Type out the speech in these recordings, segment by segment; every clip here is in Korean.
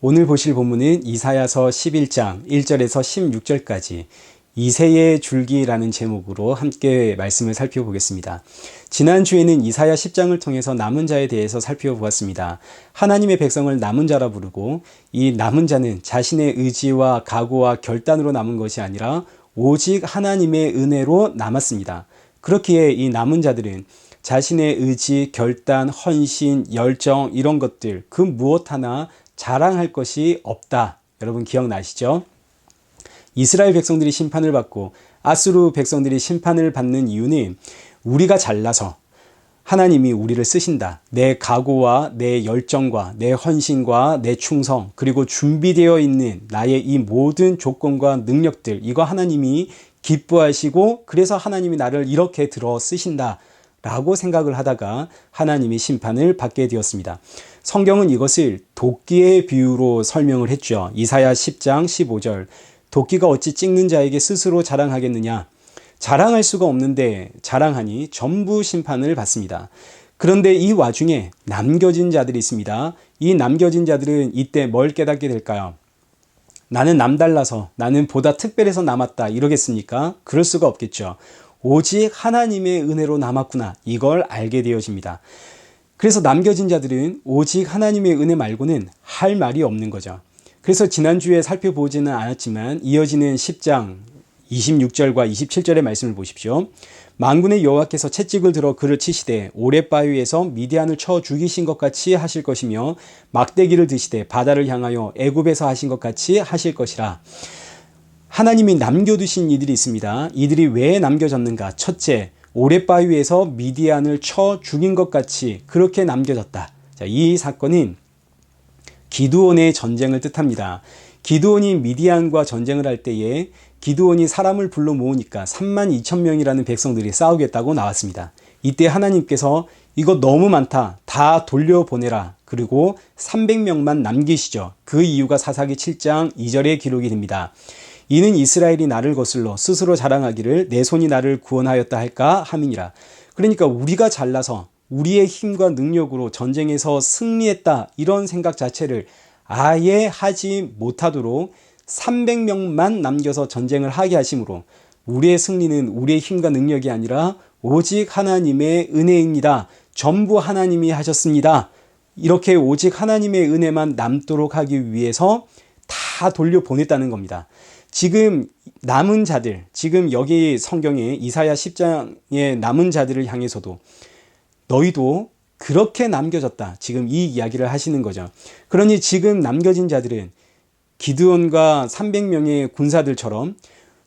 오늘 보실 본문은 이사야서 11장 1절에서 16절까지 이새의 줄기라는 제목으로 함께 말씀을 살펴보겠습니다. 지난주에는 이사야 10장을 통해서 남은 자에 대해서 살펴보았습니다. 하나님의 백성을 남은 자라 부르고 이 남은 자는 자신의 의지와 각오와 결단으로 남은 것이 아니라 오직 하나님의 은혜로 남았습니다. 그렇기에 이 남은 자들은 자신의 의지, 결단, 헌신, 열정 이런 것들 그 무엇 하나 자랑할 것이 없다. 여러분 기억나시죠? 이스라엘 백성들이 심판을 받고 아수르 백성들이 심판을 받는 이유는 우리가 잘나서 하나님이 우리를 쓰신다. 내 각오와 내 열정과 내 헌신과 내 충성 그리고 준비되어 있는 나의 이 모든 조건과 능력들 이거 하나님이 기뻐하시고 그래서 하나님이 나를 이렇게 들어 쓰신다. 라고 생각을 하다가 하나님이 심판을 받게 되었습니다. 성경은 이것을 도끼의 비유로 설명을 했죠. 이사야 10장 15절 도끼가 어찌 찍는 자에게 스스로 자랑하겠느냐. 자랑할 수가 없는데 자랑하니 전부 심판을 받습니다. 그런데 이 와중에 남겨진 자들이 있습니다. 이 남겨진 자들은 이때 뭘 깨닫게 될까요? 나는 남달라서 나는 보다 특별해서 남았다 이러겠습니까? 그럴 수가 없겠죠. 오직 하나님의 은혜로 남았구나 이걸 알게 되어집니다. 그래서 남겨진 자들은 오직 하나님의 은혜 말고는 할 말이 없는 거죠. 그래서 지난주에 살펴보지는 않았지만 이어지는 10장 26절과 27절의 말씀을 보십시오. 만군의 여호와께서 채찍을 들어 그를 치시되 오랫바위에서 미디안을 쳐 죽이신 것 같이 하실 것이며 막대기를 드시되 바다를 향하여 애굽에서 하신 것 같이 하실 것이라. 하나님이 남겨두신 이들이 있습니다. 이들이 왜 남겨졌는가? 첫째, 오랫바위에서 미디안을 쳐 죽인 것 같이 그렇게 남겨졌다. 자, 이 사건은 기드온의 전쟁을 뜻합니다. 기드온이 미디안과 전쟁을 할 때에 기드온이 사람을 불러 모으니까 32,000명이라는 백성들이 싸우겠다고 나왔습니다. 이때 하나님께서 이거 너무 많다. 다 돌려보내라. 그리고 300명만 남기시죠. 그 이유가 사사기 7장 2절에 기록이 됩니다. 이는 이스라엘이 나를 거슬러 스스로 자랑하기를 내 손이 나를 구원하였다 할까 함이니라. 그러니까 우리가 잘나서 우리의 힘과 능력으로 전쟁에서 승리했다 이런 생각 자체를 아예 하지 못하도록 300명만 남겨서 전쟁을 하게 하심으로 우리의 승리는 우리의 힘과 능력이 아니라 오직 하나님의 은혜입니다. 전부 하나님이 하셨습니다. 이렇게 오직 하나님의 은혜만 남도록 하기 위해서 다 돌려보냈다는 겁니다. 지금 남은 자들, 지금 여기 성경에 이사야 10장의 남은 자들을 향해서도 너희도 그렇게 남겨졌다. 지금 이 이야기를 하시는 거죠. 그러니 지금 남겨진 자들은 기드온과 300명의 군사들처럼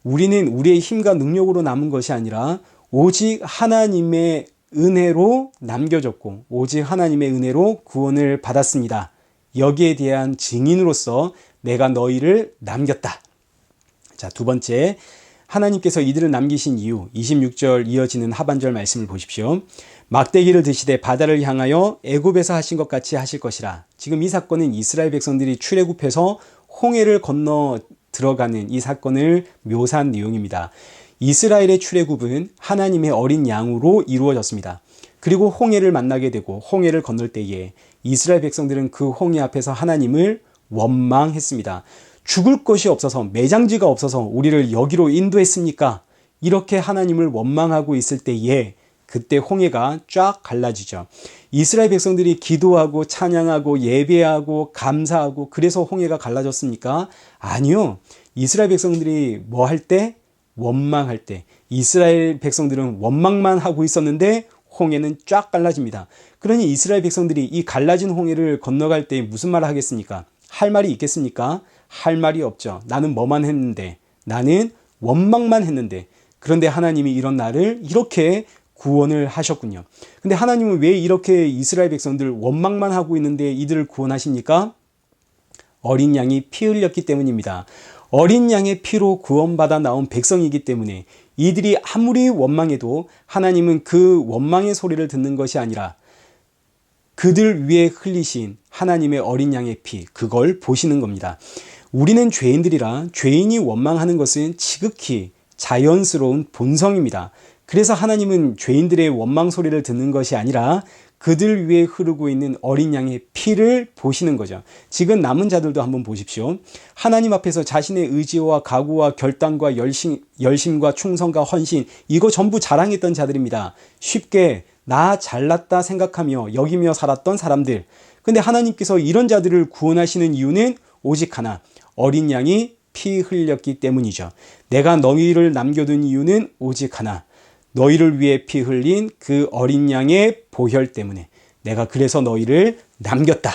우리는 우리의 힘과 능력으로 남은 것이 아니라 오직 하나님의 은혜로 남겨졌고 오직 하나님의 은혜로 구원을 받았습니다. 여기에 대한 증인으로서 내가 너희를 남겼다. 자, 두 번째, 하나님께서 이들을 남기신 이유 26절 이어지는 하반절 말씀을 보십시오. 막대기를 드시되 바다를 향하여 애굽에서 하신 것 같이 하실 것이라. 지금 이 사건은 이스라엘 백성들이 출애굽해서 홍해를 건너 들어가는 이 사건을 묘사한 내용입니다. 이스라엘의 출애굽은 하나님의 어린 양으로 이루어졌습니다. 그리고 홍해를 만나게 되고 홍해를 건널 때에 이스라엘 백성들은 그 홍해 앞에서 하나님을 원망했습니다. 죽을 것이 없어서 매장지가 없어서 우리를 여기로 인도했습니까? 이렇게 하나님을 원망하고 있을 때에 그때 홍해가 쫙 갈라지죠. 이스라엘 백성들이 기도하고 찬양하고 예배하고 감사하고 그래서 홍해가 갈라졌습니까? 아니요. 이스라엘 백성들이 뭐 할 때? 원망할 때. 이스라엘 백성들은 원망만 하고 있었는데 홍해는 쫙 갈라집니다. 그러니 이스라엘 백성들이 이 갈라진 홍해를 건너갈 때 무슨 말을 하겠습니까? 할 말이 있겠습니까? 할 말이 없죠. 나는 뭐만 했는데, 나는 원망만 했는데, 그런데 하나님이 이런 나를 이렇게 구원을 하셨군요. 근데 하나님은 왜 이렇게 이스라엘 백성들 원망만 하고 있는데 이들을 구원하십니까? 어린 양이 피 흘렸기 때문입니다. 어린 양의 피로 구원받아 나온 백성이기 때문에 이들이 아무리 원망해도 하나님은 그 원망의 소리를 듣는 것이 아니라 그들 위에 흘리신 하나님의 어린 양의 피, 그걸 보시는 겁니다. 우리는 죄인들이라 죄인이 원망하는 것은 지극히 자연스러운 본성입니다. 그래서 하나님은 죄인들의 원망 소리를 듣는 것이 아니라 그들 위에 흐르고 있는 어린 양의 피를 보시는 거죠. 지금 남은 자들도 한번 보십시오. 하나님 앞에서 자신의 의지와 각오와 결단과 열심과 충성과 헌신, 이거 전부 자랑했던 자들입니다. 쉽게 나 잘났다 생각하며 여기며 살았던 사람들. 근데 하나님께서 이런 자들을 구원하시는 이유는 오직 하나, 어린 양이 피 흘렸기 때문이죠. 내가 너희를 남겨둔 이유는 오직 하나, 너희를 위해 피 흘린 그 어린 양의 보혈 때문에 내가 그래서 너희를 남겼다.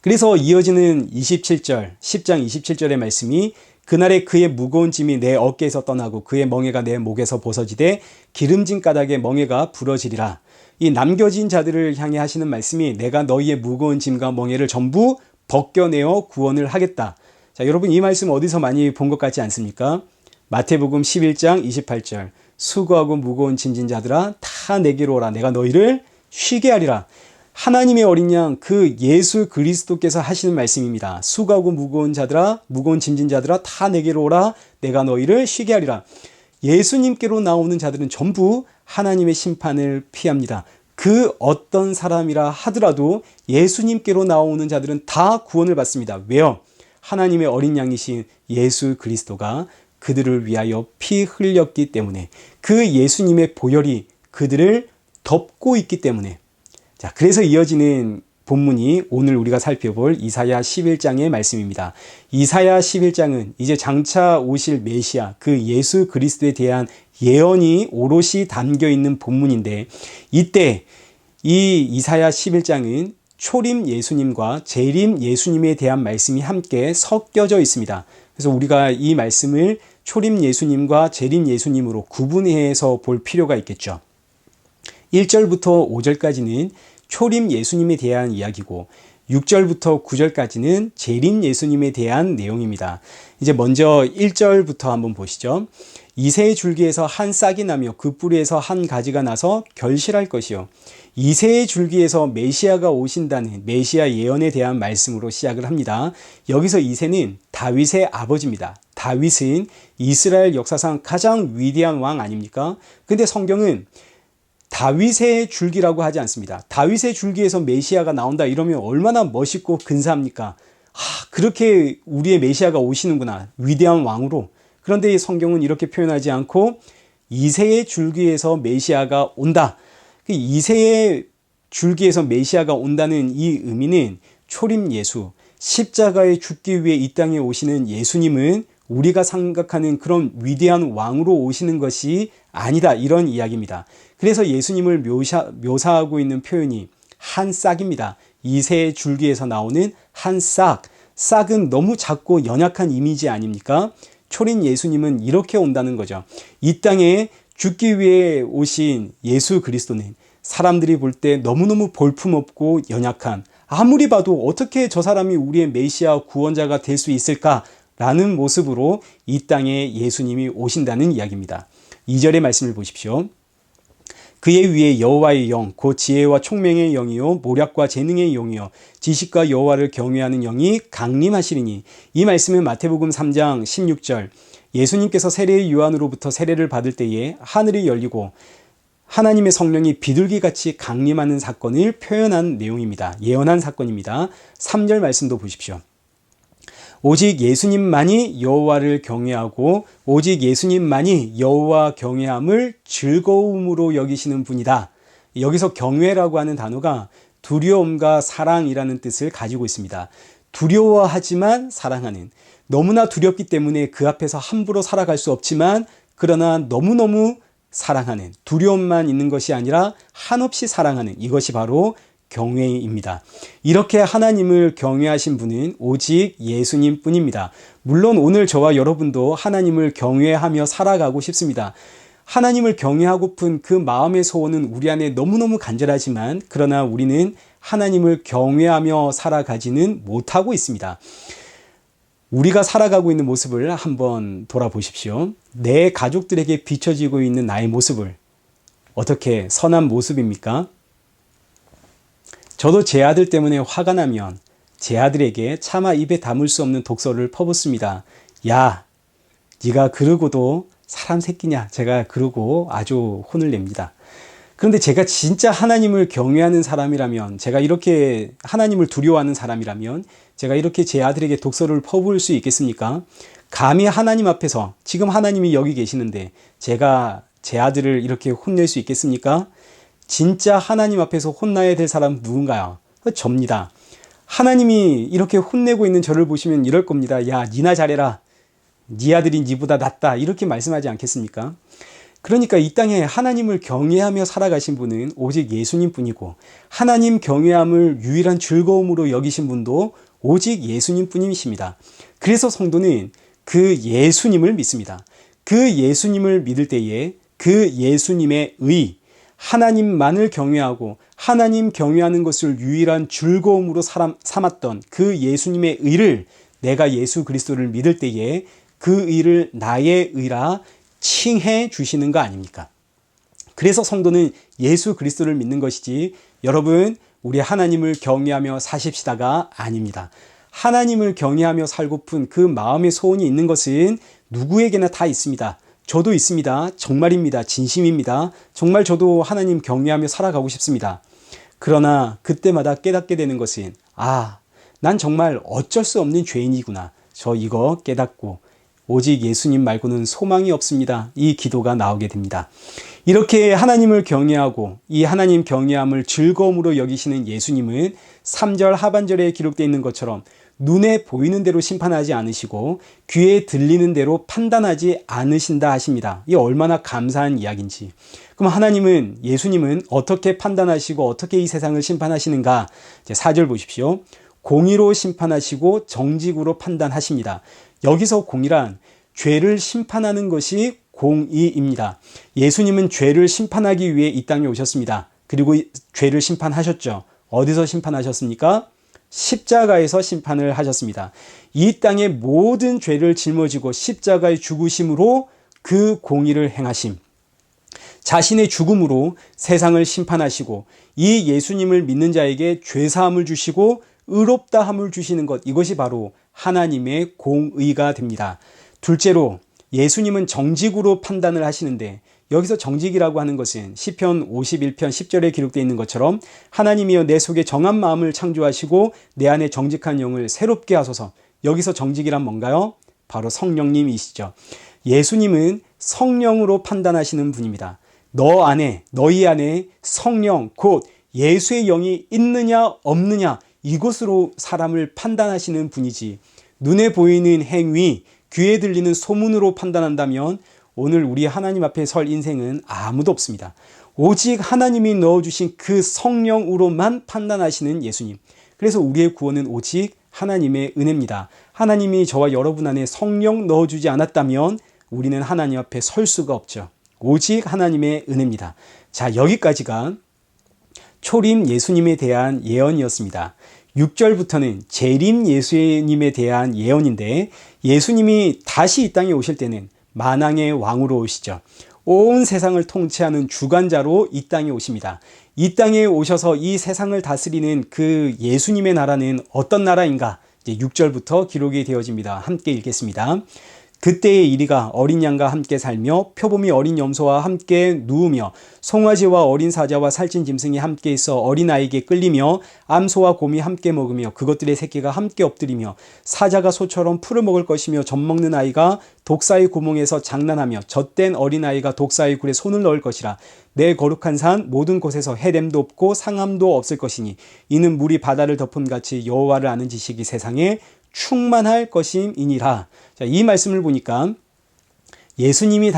그래서 이어지는 27절, 10장 27절의 말씀이 그날에 그의 무거운 짐이 내 어깨에서 떠나고 그의 멍에가 내 목에서 벗어지되 기름진 가닥에 멍에가 부러지리라. 이 남겨진 자들을 향해 하시는 말씀이 내가 너희의 무거운 짐과 멍에를 전부 벗겨내어 구원을 하겠다. 자, 여러분 이 말씀 어디서 많이 본 것 같지 않습니까? 마태복음 11장 28절. 수고하고 무거운 짐진 자들아 다 내게로 오라. 내가 너희를 쉬게 하리라. 하나님의 어린 양 그 예수 그리스도께서 하시는 말씀입니다. 수고하고 무거운 자들아, 무거운 짐진 자들아 다 내게로 오라. 내가 너희를 쉬게 하리라. 예수님께로 나오는 자들은 전부 하나님의 심판을 피합니다. 그 어떤 사람이라 하더라도 예수님께로 나오는 자들은 다 구원을 받습니다. 왜요? 하나님의 어린 양이신 예수 그리스도가 그들을 위하여 피 흘렸기 때문에, 그 예수님의 보혈이 그들을 덮고 있기 때문에. 자, 그래서 이어지는 본문이 오늘 우리가 살펴볼 이사야 11장의 말씀입니다. 이사야 11장은 이제 장차 오실 메시아, 그 예수 그리스도에 대한 예언이 오롯이 담겨 있는 본문인데, 이때 이 이사야 11장은 초림 예수님과 재림 예수님에 대한 말씀이 함께 섞여져 있습니다. 그래서 우리가 이 말씀을 초림 예수님과 재림 예수님으로 구분해서 볼 필요가 있겠죠. 1절부터 5절까지는 초림 예수님에 대한 이야기고 6절부터 9절까지는 재림 예수님에 대한 내용입니다. 이제 먼저 1절부터 한번 보시죠. 이새의 줄기에서 한 싹이 나며 그 뿌리에서 한 가지가 나서 결실할 것이요. 이새의 줄기에서 메시아가 오신다는 메시아 예언에 대한 말씀으로 시작을 합니다. 여기서 이새는 다윗의 아버지입니다. 다윗은 이스라엘 역사상 가장 위대한 왕 아닙니까? 근데 성경은 다윗의 줄기라고 하지 않습니다. 다윗의 줄기에서 메시아가 나온다 이러면 얼마나 멋있고 근사합니까? 그렇게 우리의 메시아가 오시는구나. 위대한 왕으로. 그런데 이 성경은 이렇게 표현하지 않고 이새의 줄기에서 메시아가 온다. 그 이새의 줄기에서 메시아가 온다는 이 의미는 초림 예수, 십자가에 죽기 위해 이 땅에 오시는 예수님은 우리가 생각하는 그런 위대한 왕으로 오시는 것이 아니다, 이런 이야기입니다. 그래서 예수님을 묘사하고 있는 표현이 한 싹입니다. 이새의 줄기에서 나오는 한 싹. 싹은 너무 작고 연약한 이미지 아닙니까? 초림 예수님은 이렇게 온다는 거죠. 이 땅에 죽기 위해 오신 예수 그리스도는 사람들이 볼 때 너무너무 볼품없고 연약한, 아무리 봐도 어떻게 저 사람이 우리의 메시아 구원자가 될 수 있을까라는 모습으로 이 땅에 예수님이 오신다는 이야기입니다. 2절의 말씀을 보십시오. 그의 위에 여호와의 영, 곧 지혜와 총명의 영이요 모략과 재능의 영이요 지식과 여호와를 경외하는 영이 강림하시리니. 이 말씀은 마태복음 3장 16절, 예수님께서 세례의 요한으로부터 세례를 받을 때에 하늘이 열리고 하나님의 성령이 비둘기같이 강림하는 사건을 표현한 내용입니다. 예언한 사건입니다. 3절 말씀도 보십시오. 오직 예수님만이 여호와를 경외하고 오직 예수님만이 여호와 경외함을 즐거움으로 여기시는 분이다. 여기서 경외라고 하는 단어가 두려움과 사랑이라는 뜻을 가지고 있습니다. 두려워하지만 사랑하는, 너무나 두렵기 때문에 그 앞에서 함부로 살아갈 수 없지만 그러나 너무너무 사랑하는, 두려움만 있는 것이 아니라 한없이 사랑하는, 이것이 바로 경외입니다. 이렇게 하나님을 경외하신 분은 오직 예수님 뿐입니다. 물론 오늘 저와 여러분도 하나님을 경외하며 살아가고 싶습니다. 하나님을 경외하고픈 그 마음의 소원은 우리 안에 너무너무 간절하지만 그러나 우리는 하나님을 경외하며 살아가지는 못하고 있습니다. 우리가 살아가고 있는 모습을 한번 돌아보십시오. 내 가족들에게 비춰지고 있는 나의 모습을 어떻게 선한 모습입니까? 저도 제 아들 때문에 화가 나면 제 아들에게 차마 입에 담을 수 없는 독설을 퍼붓습니다. 야, 네가 그러고도 사람 새끼냐? 제가 그러고 아주 혼을 냅니다. 그런데 제가 진짜 하나님을 경외하는 사람이라면, 제가 이렇게 하나님을 두려워하는 사람이라면 제가 이렇게 제 아들에게 독서를 퍼부을 수 있겠습니까? 감히 하나님 앞에서, 지금 하나님이 여기 계시는데 제가 제 아들을 이렇게 혼낼 수 있겠습니까? 진짜 하나님 앞에서 혼나야 될 사람은 누군가요? 접니다. 하나님이 이렇게 혼내고 있는 저를 보시면 이럴 겁니다. 야, 니나 잘해라. 네 아들이 니보다 낫다. 이렇게 말씀하지 않겠습니까? 그러니까 이 땅에 하나님을 경외하며 살아가신 분은 오직 예수님 뿐이고, 하나님 경외함을 유일한 즐거움으로 여기신 분도 오직 예수님 뿐이십니다. 그래서 성도는 그 예수님을 믿습니다. 그 예수님을 믿을 때에 그 예수님의 의, 하나님만을 경외하고 하나님 경외하는 것을 유일한 즐거움으로 삼았던 그 예수님의 의를, 내가 예수 그리스도를 믿을 때에 그 의를 나의 의라 칭해 주시는 거 아닙니까? 그래서 성도는 예수 그리스도를 믿는 것이지, 여러분 우리 하나님을 경외하며 사십시다가 아닙니다. 하나님을 경외하며 살고픈 그 마음의 소원이 있는 것은 누구에게나 다 있습니다. 저도 있습니다. 정말입니다. 진심입니다. 정말 저도 하나님 경외하며 살아가고 싶습니다. 그러나 그때마다 깨닫게 되는 것은, 난 정말 어쩔 수 없는 죄인이구나. 저 이거 깨닫고 오직 예수님 말고는 소망이 없습니다. 이 기도가 나오게 됩니다. 이렇게 하나님을 경외하고 이 하나님 경외함을 즐거움으로 여기시는 예수님은 3절 하반절에 기록되어 있는 것처럼 눈에 보이는 대로 심판하지 않으시고 귀에 들리는 대로 판단하지 않으신다 하십니다. 이게 얼마나 감사한 이야기인지. 그럼 하나님은, 예수님은 어떻게 판단하시고 어떻게 이 세상을 심판하시는가? 4절 보십시오. 공의로 심판하시고 정직으로 판단하십니다. 여기서 공의란 죄를 심판하는 것이 공의입니다. 예수님은 죄를 심판하기 위해 이 땅에 오셨습니다. 그리고 죄를 심판하셨죠. 어디서 심판하셨습니까? 십자가에서 심판을 하셨습니다. 이 땅의 모든 죄를 짊어지고 십자가에 죽으심으로 그 공의를 행하심, 자신의 죽음으로 세상을 심판하시고 이 예수님을 믿는 자에게 죄사함을 주시고 의롭다함을 주시는 것, 이것이 바로 하나님의 공의가 됩니다. 둘째로 예수님은 정직으로 판단을 하시는데, 여기서 정직이라고 하는 것은 시편 51편 10절에 기록되어 있는 것처럼 하나님이여 내 속에 정한 마음을 창조하시고 내 안에 정직한 영을 새롭게 하소서. 여기서 정직이란 뭔가요? 바로 성령님이시죠. 예수님은 성령으로 판단하시는 분입니다. 너희 안에 성령, 곧 예수의 영이 있느냐 없느냐, 이것으로 사람을 판단하시는 분이지, 눈에 보이는 행위, 귀에 들리는 소문으로 판단한다면 오늘 우리 하나님 앞에 설 인생은 아무도 없습니다. 오직 하나님이 넣어주신 그 성령으로만 판단하시는 예수님. 그래서 우리의 구원은 오직 하나님의 은혜입니다. 하나님이 저와 여러분 안에 성령 넣어주지 않았다면 우리는 하나님 앞에 설 수가 없죠. 오직 하나님의 은혜입니다. 자, 여기까지가 초림 예수님에 대한 예언이었습니다. 6절부터는 재림 예수님에 대한 예언인데, 예수님이 다시 이 땅에 오실 때는 만왕의 왕으로 오시죠. 온 세상을 통치하는 주관자로 이 땅에 오십니다. 이 땅에 오셔서 이 세상을 다스리는 그 예수님의 나라는 어떤 나라인가? 이제 6절부터 기록이 되어집니다. 함께 읽겠습니다. 그때의 이리가 어린 양과 함께 살며 표범이 어린 염소와 함께 누우며 송아지와 어린 사자와 살찐 짐승이 함께 있어 어린아이에게 끌리며 암소와 곰이 함께 먹으며 그것들의 새끼가 함께 엎드리며 사자가 소처럼 풀을 먹을 것이며 젖 먹는 아이가 독사의 구멍에서 장난하며 젖된 어린아이가 독사의 굴에 손을 넣을 것이라. 내 거룩한 산 모든 곳에서 해됨도 없고 상함도 없을 것이니 이는 물이 바다를 덮음같이 여호와를 아는 지식이 세상에 충만할 것임이니라. 자, 이 말씀을 보니까 예수님이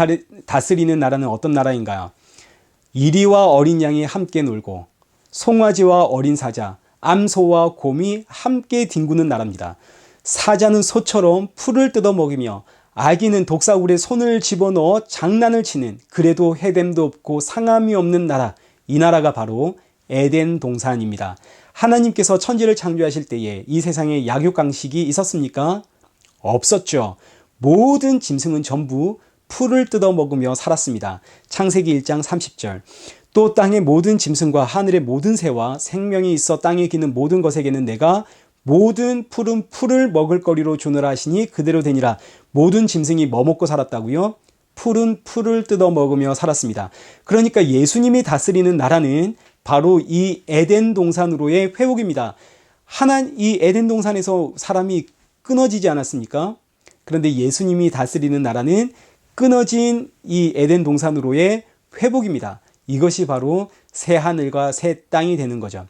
다스리는 나라는 어떤 나라인가요? 이리와 어린 양이 함께 놀고 송아지와 어린 사자, 암소와 곰이 함께 뒹구는 나라입니다. 사자는 소처럼 풀을 뜯어 먹이며 아기는 독사굴에 손을 집어넣어 장난을 치는, 그래도 해됨도 없고 상함이 없는 나라, 이 나라가 바로 에덴 동산입니다. 하나님께서 천지를 창조하실 때에 이 세상에 약육강식이 있었습니까? 없었죠. 모든 짐승은 전부 풀을 뜯어 먹으며 살았습니다. 창세기 1장 30절. 또 땅의 모든 짐승과 하늘의 모든 새와 생명이 있어 땅에 기는 모든 것에게는 내가 모든 푸른 풀을 먹을 거리로 주노라 하시니 그대로 되니라. 모든 짐승이 뭐 먹고 살았다고요? 푸른 풀을 뜯어 먹으며 살았습니다. 그러니까 예수님이 다스리는 나라는 바로 이 에덴 동산으로의 회복입니다. 이 에덴 동산에서 사람이 끊어지지 않았습니까? 그런데 예수님이 다스리는 나라는 끊어진 이 에덴 동산으로의 회복입니다. 이것이 바로 새 하늘과 새 땅이 되는 거죠.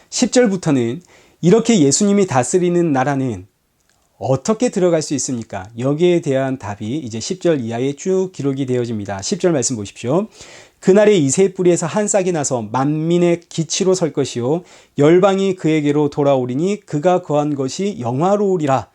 10절부터는 이렇게 예수님이 다스리는 나라는 어떻게 들어갈 수 있습니까? 여기에 대한 답이 이제 10절 이하에 쭉 기록이 되어집니다. 10절 말씀 보십시오. 그날에 이새의 뿌리에서 한 싹이 나서 만민의 기치로 설 것이요 열방이 그에게로 돌아오리니 그가 거한 것이 영화로우리라.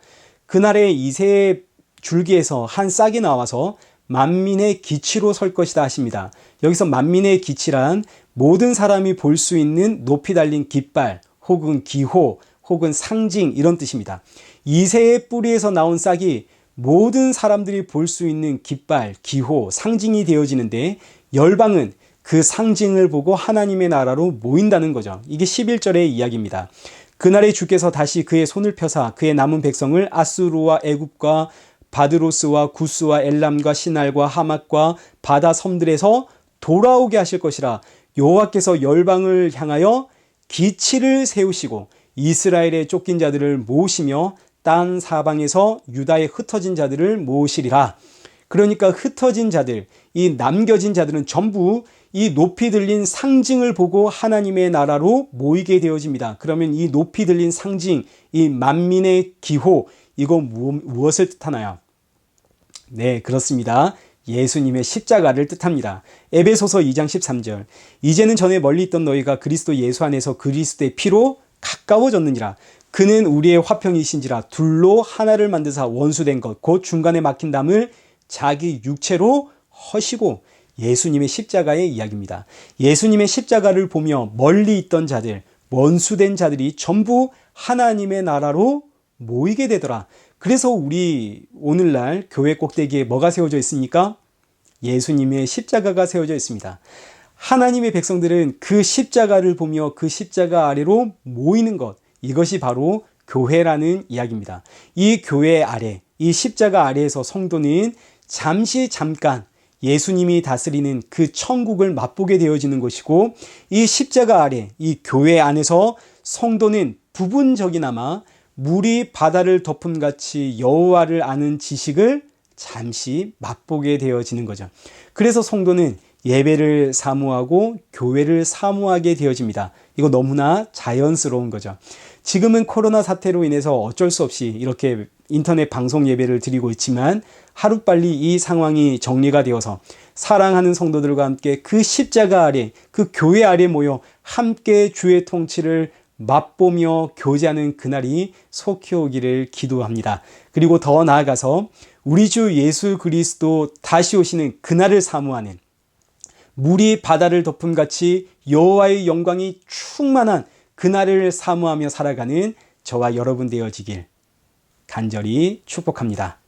그날에 이새의 줄기에서 한 싹이 나와서 만민의 기치로 설 것이다 하십니다. 여기서 만민의 기치란 모든 사람이 볼 수 있는 높이 달린 깃발 혹은 기호 혹은 상징 이런 뜻입니다. 이새의 뿌리에서 나온 싹이 모든 사람들이 볼 수 있는 깃발, 기호, 상징이 되어지는데 열방은 그 상징을 보고 하나님의 나라로 모인다는 거죠. 이게 11절의 이야기입니다. 그날에 주께서 다시 그의 손을 펴사 그의 남은 백성을 아수르와 애굽과 바드로스와 구스와 엘람과 시날과 하맛과 바다 섬들에서 돌아오게 하실 것이라. 여호와께서 열방을 향하여 기치를 세우시고 이스라엘의 쫓긴 자들을 모으시며 땅 사방에서 유다의 흩어진 자들을 모으시리라. 그러니까 흩어진 자들, 이 남겨진 자들은 전부 이 높이 들린 상징을 보고 하나님의 나라로 모이게 되어집니다. 그러면 이 높이 들린 상징, 이 만민의 기호, 이거 무엇을 뜻하나요? 네, 그렇습니다. 예수님의 십자가를 뜻합니다. 에베소서 2장 13절. 이제는 전에 멀리 있던 너희가 그리스도 예수 안에서 그리스도의 피로 가까워졌느니라. 그는 우리의 화평이신지라 둘로 하나를 만드사 원수된 것 곧 중간에 막힌 담을 자기 육체로 허시고. 예수님의 십자가의 이야기입니다. 예수님의 십자가를 보며 멀리 있던 자들, 원수된 자들이 전부 하나님의 나라로 모이게 되더라. 그래서 우리 오늘날 교회 꼭대기에 뭐가 세워져 있습니까? 예수님의 십자가가 세워져 있습니다. 하나님의 백성들은 그 십자가를 보며 그 십자가 아래로 모이는 것, 이것이 바로 교회라는 이야기입니다. 이 교회 아래, 이 십자가 아래에서 성도는 잠깐 예수님이 다스리는 그 천국을 맛보게 되어지는 것이고, 이 십자가 아래, 이 교회 안에서 성도는 부분적이나마 물이 바다를 덮음같이 여호와를 아는 지식을 잠시 맛보게 되어지는 거죠. 그래서 성도는 예배를 사모하고 교회를 사모하게 되어집니다. 이거 너무나 자연스러운 거죠. 지금은 코로나 사태로 인해서 어쩔 수 없이 이렇게 인터넷 방송 예배를 드리고 있지만 하루빨리 이 상황이 정리가 되어서 사랑하는 성도들과 함께 그 십자가 아래, 그 교회 아래 모여 함께 주의 통치를 맛보며 교제하는 그날이 속히 오기를 기도합니다. 그리고 더 나아가서 우리 주 예수 그리스도 다시 오시는 그날을 사모하는, 물이 바다를 덮음같이 여호와의 영광이 충만한 그날을 사모하며 살아가는 저와 여러분 되어지길 간절히 축복합니다.